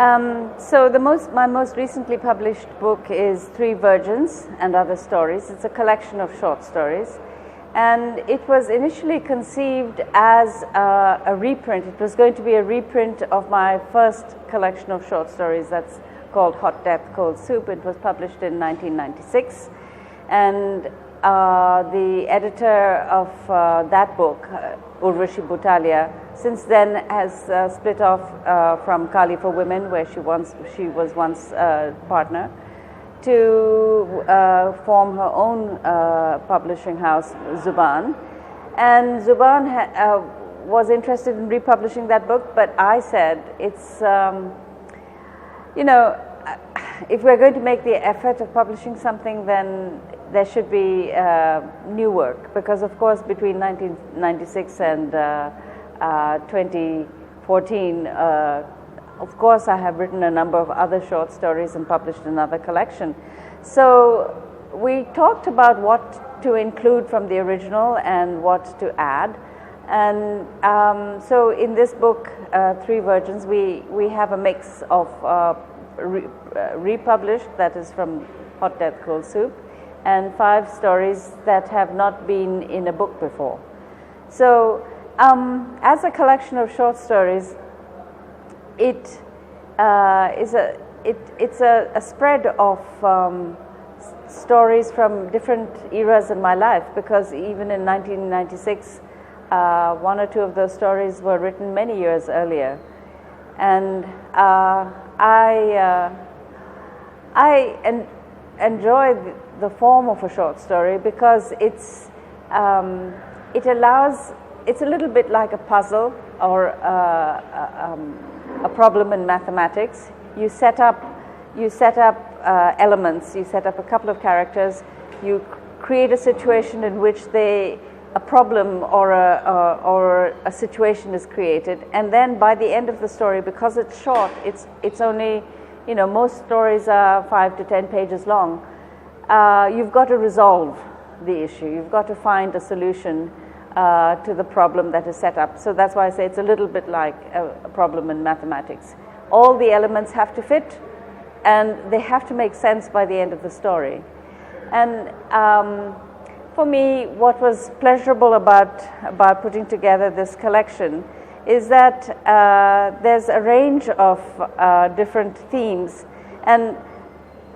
So my most recently published book is Three Virgins and Other Stories. It's a collection of short stories, and it was initially conceived as a reprint. It was going to be a reprint of my first collection of short stories that's called Hot Death, Cold Soup. It was published in 1996, and the editor of that book, Urvashi Butalia, since then has split off from Kali for Women, where she was once partner, to form her own publishing house, Zuban. And Zuban was interested in republishing that book, but I said, it's, if we're going to make the effort of publishing something, then there should be new work, because of course between 1996 and 2014, of course I have written a number of other short stories and published another collection. So we talked about what to include from the original and what to add. And so in this book, Three Virgins, we have a mix of republished, that is from Hot Death, Cold Soup, and 5 stories that have not been in a book before. So as a collection of short stories, it's a spread of stories from different eras in my life, because even in 1996, 1 or 2 of those stories were written many years earlier. And I enjoy the form of a short story because it's a little bit like a puzzle or a problem in mathematics. You set up elements. You set up a couple of characters. You create a situation in which a problem or a situation is created, and then by the end of the story, because it's short, it's only, most stories are 5 to 10 pages long. You've got to resolve the issue. You've got to find a solution to the problem that is set up. So that's why I say it's a little bit like a problem in mathematics. All the elements have to fit, and they have to make sense by the end of the story. And for me, what was pleasurable about putting together this collection is that there's a range of different themes. And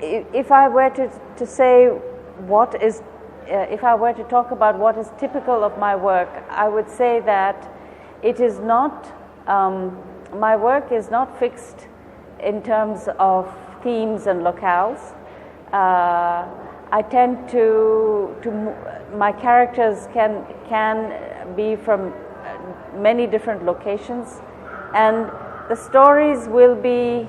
if I were to say if I were to talk about what is typical of my work, I would say that it is not, my work is not fixed in terms of themes and locales. I tend my characters can be from many different locations, and the stories will be,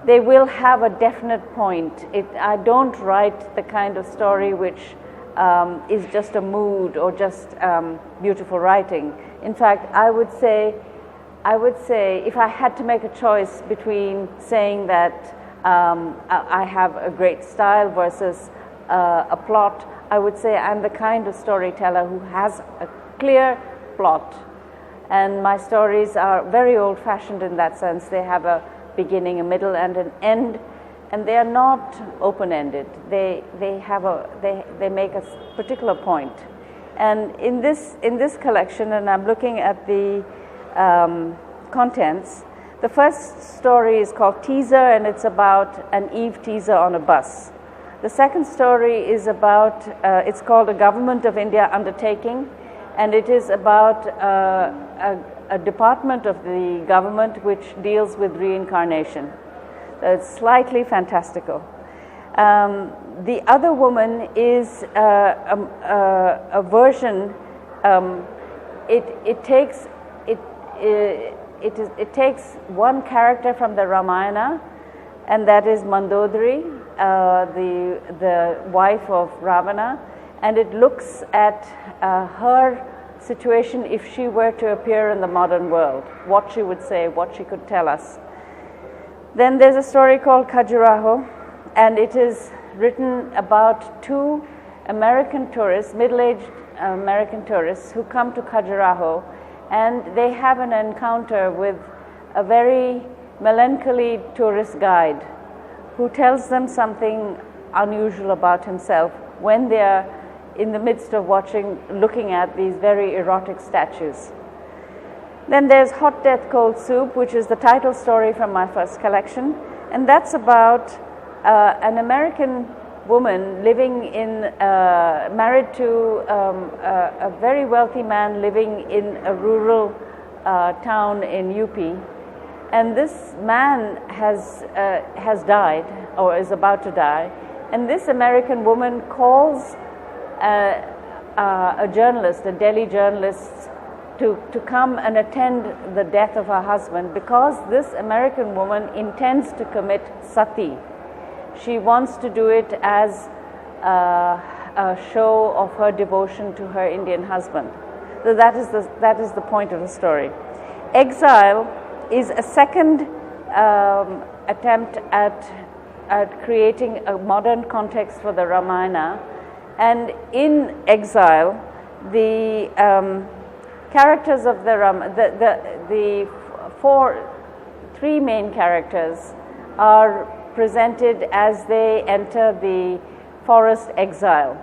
they will have a definite point. I don't write the kind of story which is just a mood or just beautiful writing. In fact, I would say if I had to make a choice between saying that I have a great style versus a plot, I would say I'm the kind of storyteller who has a clear plot. And my stories are very old-fashioned in that sense. They have a beginning, a middle, and an end, and they are not open-ended. They make a particular point. And in this collection, and I'm looking at the contents, the first story is called Teaser, and it's about an Eve teaser on a bus. The second story is about, it's called A Government of India Undertaking, and it is about a department of the government which deals with reincarnation. It's slightly fantastical. The Other Woman is a version, it takes one character from the Ramayana, and that is Mandodari, the wife of Ravana, and it looks at her situation if she were to appear in the modern world, what she would say, what she could tell us. Then there's a story called Khajuraho, and it is written about 2 American tourists, middle-aged American tourists, who come to Khajuraho, and they have an encounter with a very melancholy tourist guide who tells them something unusual about himself when they are in the midst of looking at these very erotic statues. Then there's Hot Death Cold Soup, which is the title story from my first collection, and that's about an American woman married to a very wealthy man living in a rural town in UP, and this man has died or is about to die, and this American woman calls a journalist, a Delhi journalist, to come and attend the death of her husband, because this American woman intends to commit sati. She wants to do it as a show of her devotion to her Indian husband. So that is the point of the story. Exile is a second attempt at creating a modern context for the Ramayana, and in Exile, the characters of the three main characters are presented as they enter the forest exile.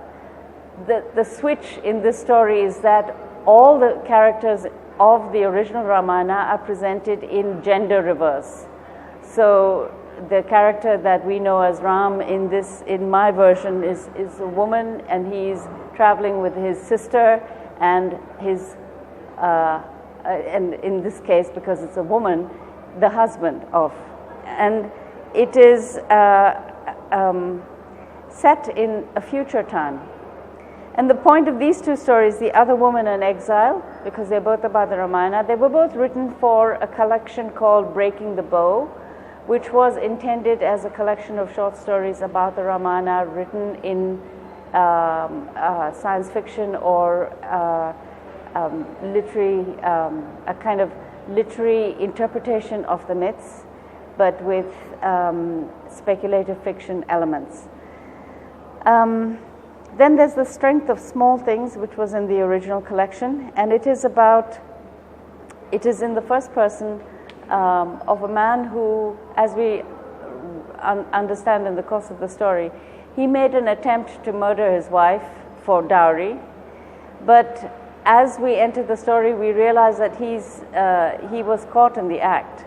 The switch in this story is that all the characters of the original Ramayana are presented in gender reverse. So the character that we know as Ram in my version is a woman, and he's traveling with his sister and his and in this case, because it's a woman, the husband of, and it is set in a future time. And the point of these two stories, The Other Woman and Exile, because they're both about the Ramayana, they were both written for a collection called Breaking the Bow, which was intended as a collection of short stories about the Ramayana written in science fiction or literary, a kind of literary interpretation of the myths, but with speculative fiction elements. Then there's The Strength of Small Things, which was in the original collection, and it is in the first person of a man who, as we understand in the course of the story, he made an attempt to murder his wife for dowry, but as we enter the story, we realize that he was caught in the act.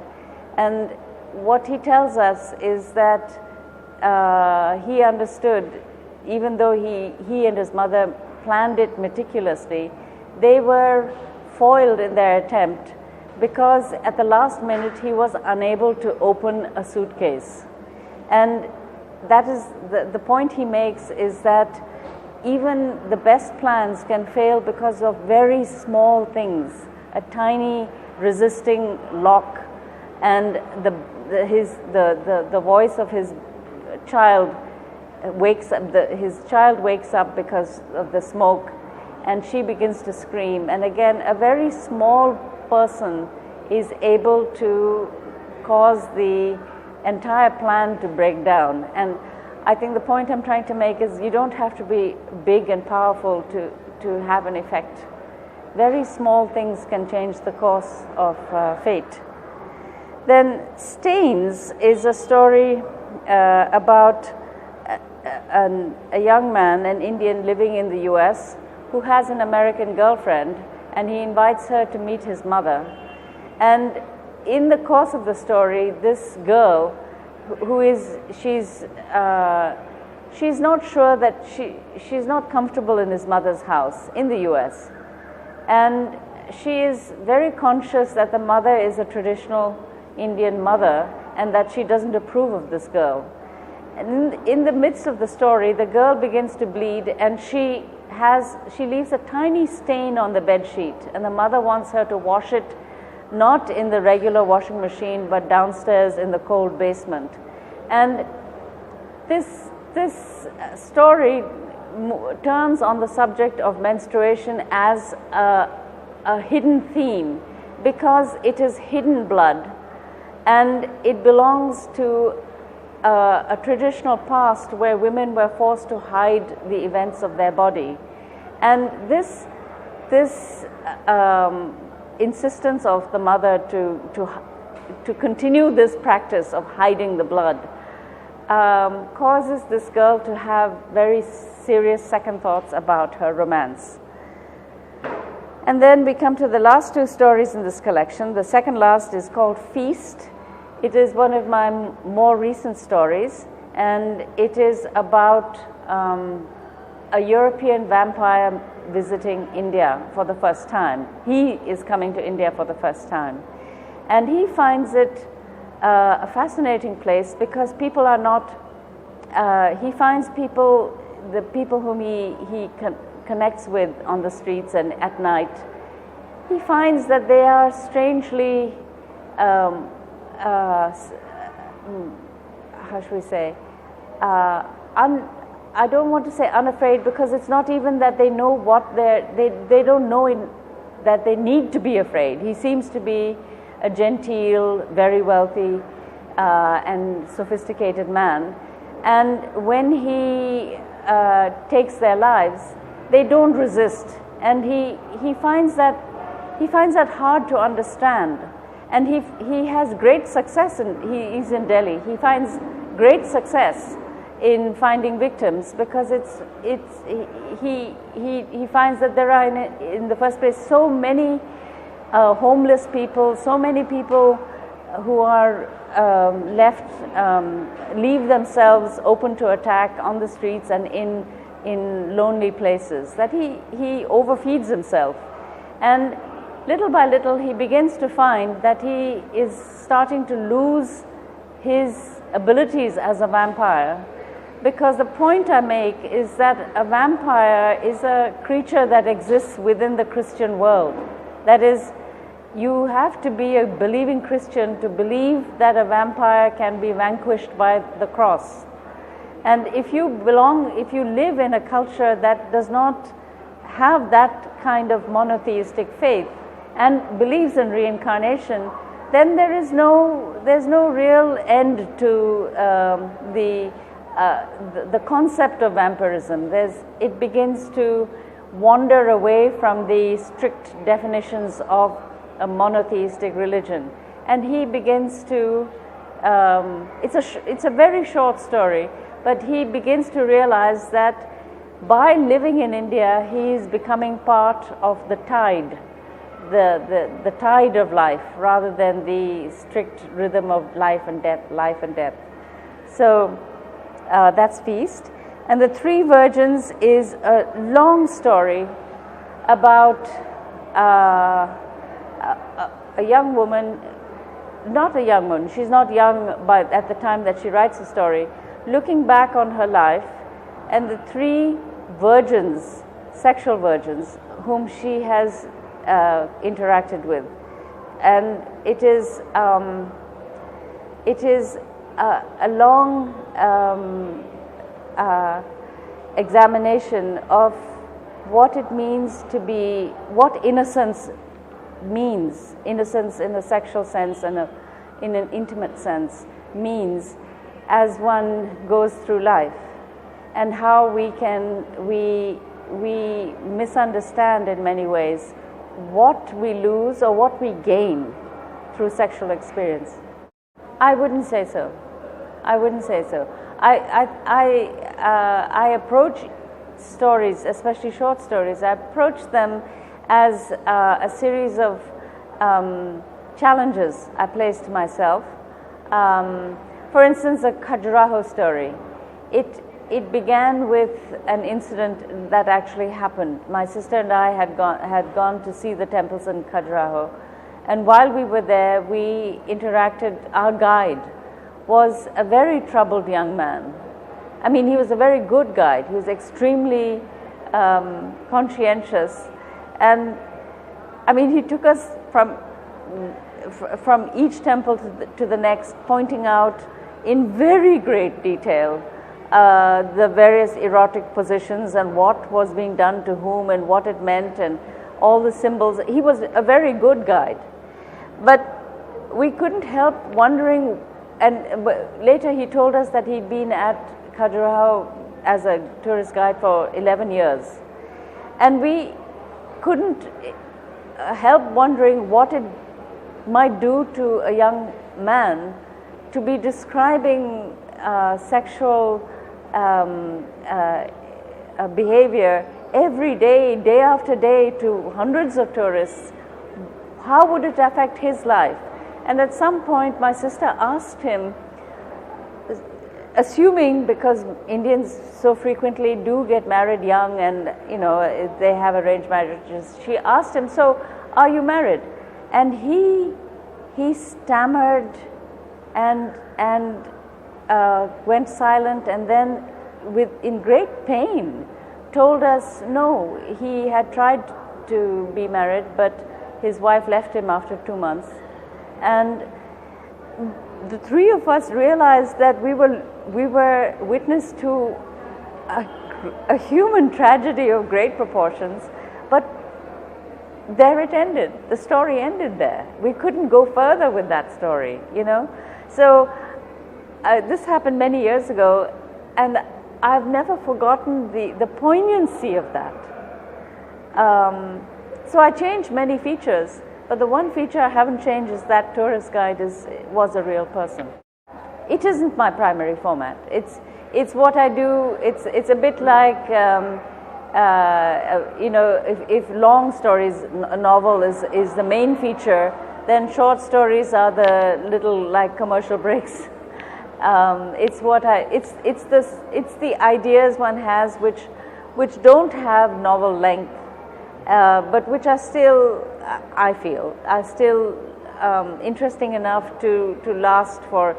And what he tells us is that he understood, even though he and his mother planned it meticulously, they were foiled in their attempt because at the last minute he was unable to open a suitcase. And that is the point he makes, is that even the best plans can fail because of very small things, a tiny resisting lock, and the voice of his child wakes up. His child wakes up because of the smoke, and she begins to scream. And again, a very small person is able to cause the entire plan to break down. And I think the point I'm trying to make is you don't have to be big and powerful to have an effect. Very small things can change the course of fate. Then Stains is a story about a young man, an Indian living in the US, who has an American girlfriend, and he invites her to meet his mother. And in the course of the story, this girl, she's not sure that she's not comfortable in his mother's house in the US, and she is very conscious that the mother is a traditional Indian mother and that she doesn't approve of this girl. And in the midst of the story, the girl begins to bleed, and she leaves a tiny stain on the bed sheet, and the mother wants her to wash it not in the regular washing machine but downstairs in the cold basement. And this story turns on the subject of menstruation as a hidden theme, because it is hidden blood and it belongs to a traditional past where women were forced to hide the events of their body. And this insistence of the mother to to continue this practice of hiding the blood, causes this girl to have very serious second thoughts about her romance. And then we come to the last two stories in this collection. The second last is called Feast. It is one of my more recent stories, and it is about a European vampire visiting India for the first time. He is coming to India for the first time, and he finds it a fascinating place because people are not, he finds people, the people whom he connects with on the streets and at night, he finds that they are strangely, how should we say, I don't want to say unafraid, because it's not even that they know what they don't know that they need to be afraid. He seems to be a genteel, very wealthy and sophisticated man, and when he takes their lives, they don't resist, and he finds that hard to understand, and he has great success. He's in Delhi. He finds great success in finding victims because he finds that there are in the first place so many homeless people, so many people who are leave themselves open to attack on the streets and in lonely places, that he overfeeds himself, and little by little he begins to find that he is starting to lose his abilities as a vampire. Because the point I make is that a vampire is a creature that exists within the Christian world. That is, you have to be a believing Christian to believe that a vampire can be vanquished by the cross. And if you live in a culture that does not have that kind of monotheistic faith and believes in reincarnation, then there's no real end to the concept of vampirism. It begins to wander away from the strict definitions of a monotheistic religion, and he begins to. It's a very short story, but he begins to realize that by living in India, he is becoming part of the tide, the tide of life, rather than the strict rhythm of life and death. So. That's Feast. And the Three Virgins is a long story about a young woman, not a young woman, she's not young but at the time that she writes the story, looking back on her life and the three virgins, sexual virgins, whom she has interacted with. And it is a long examination of what it means to be, what innocence means, innocence in a sexual sense and in an intimate sense means as one goes through life, and how we misunderstand in many ways what we lose or what we gain through sexual experience. I wouldn't say so. I approach stories, especially short stories, I approach them as a series of challenges I place to myself. For instance, a Khajuraho story. It began with an incident that actually happened. My sister and I had gone to see the temples in Khajuraho, and while we were there, we interacted. Our guide was a very troubled young man. I mean, he was a very good guide. He was extremely conscientious, and I mean, he took us from each temple to the next, pointing out in very great detail the various erotic positions and what was being done to whom and what it meant and all the symbols. He was a very good guide, but we couldn't help wondering. And later he told us that he'd been at Khajuraho as a tourist guide for 11 years. And we couldn't help wondering what it might do to a young man to be describing sexual behavior every day, day after day, to hundreds of tourists. How would it affect his life? And at some point my sister asked him, assuming, because Indians so frequently do get married young and they have arranged marriages, she asked him, so are you married? And he stammered and went silent, and then in great pain told us no, he had tried to be married, but his wife left him after 2 months. And the three of us realized that we were witness to a human tragedy of great proportions, but there it ended. The story ended there. We couldn't go further with that story, So this happened many years ago, and I've never forgotten the poignancy of that. So I changed many features, but the one feature I haven't changed is that tourist guide was a real person. It isn't my primary format. It's what I do. It's a bit like if long stories, a novel is the main feature, then short stories are the little like commercial breaks. It's the ideas one has which don't have novel length, but which are still, I feel, are still interesting enough to last for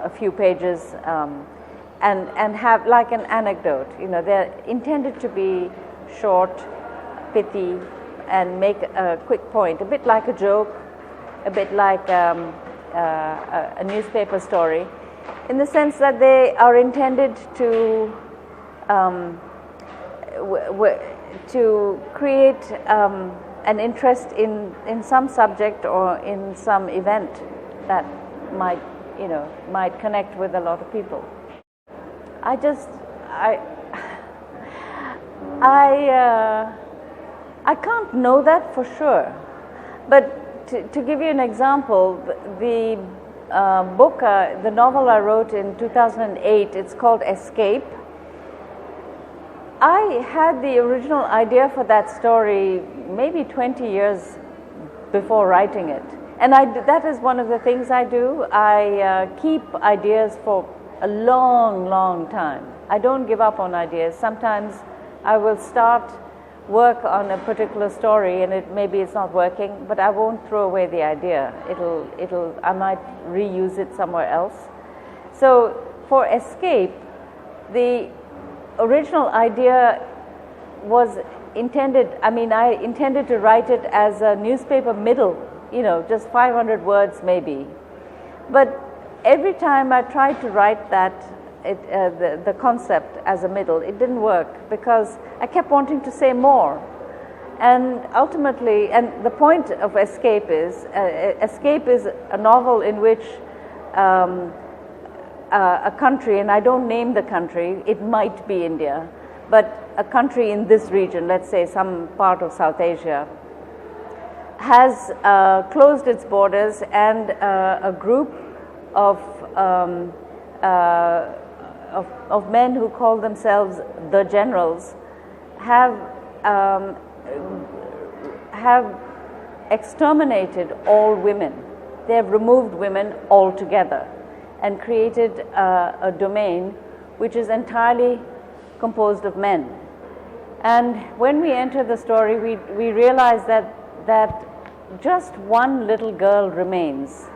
a few pages, and have like an anecdote. They're intended to be short, pithy, and make a quick point, a bit like a joke, a bit like a newspaper story, in the sense that they are intended to create an interest in some subject or in some event that might connect with a lot of people. I can't know that for sure, but to give you an example, the book, the novel I wrote in 2008, it's called Escape. I had the original idea for that story maybe 20 years before writing it. And that is one of the things I do. I keep ideas for a long, long time. I don't give up on ideas. Sometimes I will start work on a particular story and maybe it's not working, but I won't throw away the idea. I might reuse it somewhere else. So for Escape, the original idea was intended, I intended to write it as a newspaper middle, just 500 words maybe. But every time I tried to write that, the concept as a middle, it didn't work because I kept wanting to say more. And ultimately, and the point of Escape is a novel in which a country, and I don't name the country, it might be India, but a country in this region, let's say some part of South Asia, has closed its borders, and a group of men who call themselves the generals have exterminated all women. They have removed women altogether and created a domain which is entirely composed of men. And when we enter the story, we realize that just one little girl remains,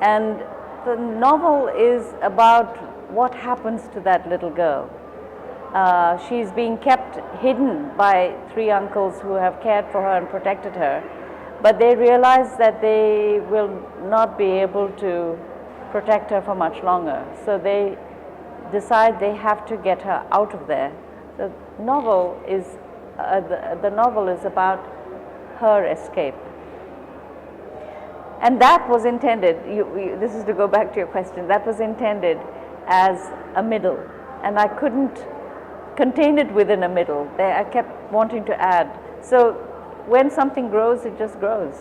and the novel is about what happens to that little girl. She's being kept hidden by three uncles who have cared for her and protected her, but they realize that they will not be able to protect her for much longer. So they decide they have to get her out of there. The novel is about her escape. And that was intended, this is to go back to your question, that was intended as a middle, and I couldn't contain it within a middle. I kept wanting to add. So when something grows, it just grows.